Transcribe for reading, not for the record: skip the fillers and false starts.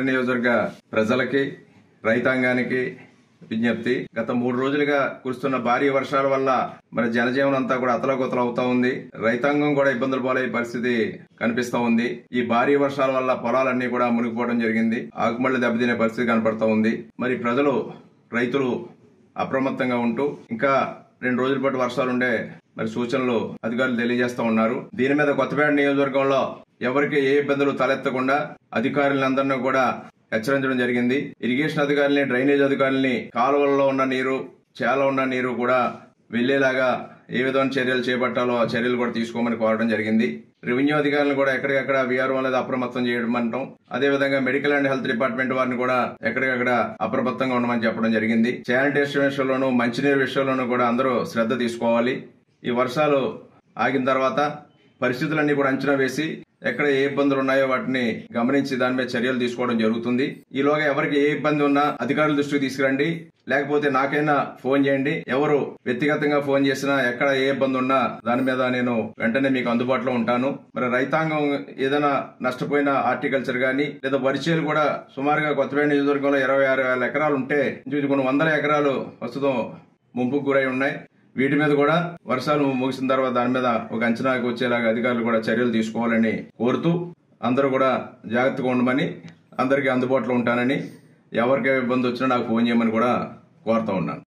నియోజకవర్గ ప్రజలకి రైతాంగానికి విజ్ఞప్తి. గత 3 రోజులుగా కురుస్తున్న భారీ వర్షాల వల్ల మరి జనజీవనం అంతా కూడా అతలాకుతలం అవుతా ఉంది. రైతాంగం కూడా ఇబ్బందులు పాలయ్యే పరిస్థితి కనిపిస్తా ఉంది. ఈ భారీ వర్షాల వల్ల పొలాలన్నీ కూడా మునిగిపోవడం జరిగింది. ఆకుమళ్లు దెబ్బతినే పరిస్థితి కనపడతా ఉంది. మరి రైతులు అప్రమత్తంగా ఉంటూ ఇంకా 2 రోజుల పాటు వర్షాలుండే మరి సూచనలు అధికారులు తెలియజేస్తా ఉన్నారు. దీని మీద కొత్తపేట నియోజకవర్గంలో ఎవరికి ఏ ఇబ్బందులు తలెత్తకుండా అధికారులందరినీ కూడా హెచ్చరించడం జరిగింది. ఇరిగేషన్ అధికారులని, డ్రైనేజ్ అధికారులని కాలువల్లో ఉన్న నీరు, చేలో ఉన్న నీరు కూడా వెళ్లేలాగా ఏ విధమైన చర్యలు చేపట్టాలో ఆ చర్యలు కూడా తీసుకోమని కోరడం జరిగింది. రెవెన్యూ అధికారులను కూడా ఎక్కడికక్కడ వీఆర్ఓ అనేది అప్రమత్తం చేయడం అంటాం. అదేవిధంగా మెడికల్ అండ్ హెల్త్ డిపార్ట్మెంట్ వారిని కూడా ఎక్కడికక్కడ అప్రమత్తంగా ఉండమని చెప్పడం జరిగింది. శానిటేషన్ విషయంలోనూ, మంచినీరు విషయంలోనూ కూడా అందరూ శ్రద్ధ తీసుకోవాలి. ఈ వర్షాలు ఆగిన తర్వాత పరిస్థితులన్నీ కూడా అంచనా వేసి ఎక్కడ ఏ ఇబ్బందులు ఉన్నాయో వాటిని గమనించి దాని మీద చర్యలు తీసుకోవడం జరుగుతుంది. ఈలోగా ఎవరికి ఏ ఇబ్బంది ఉన్నా అధికారుల దృష్టికి తీసుకురండి, లేకపోతే నాకైనా ఫోన్ చేయండి. ఎవరు వ్యక్తిగతంగా ఫోన్ చేసినా ఎక్కడ ఏ ఇబ్బంది ఉన్నా దాని మీద నేను వెంటనే మీకు అందుబాటులో ఉంటాను. మరి రైతాంగం ఏదైనా నష్టపోయిన హార్టికల్చర్ గానీ లేదా వరిచేలు కూడా సుమారుగా కొత్తపేట నియోజకవర్గంలో 26,000 ఎకరాలు ఉంటే కొన్ని వందల ఎకరాలు ప్రస్తుతం ముంపుకు గురై ఉన్నాయి. వీటి మీద కూడా వర్షాలు ముగిసిన తర్వాత దాని మీద ఒక అంచనాకు వచ్చేలాగా అధికారులు కూడా చర్యలు తీసుకోవాలని కోరుతూ అందరూ కూడా జాగ్రత్తగా ఉండమని, అందరికీ అందుబాటులో ఉంటానని, ఎవరికి ఇబ్బంది వచ్చినా నాకు ఫోన్ చేయమని కూడా కోరుతా ఉన్నాను.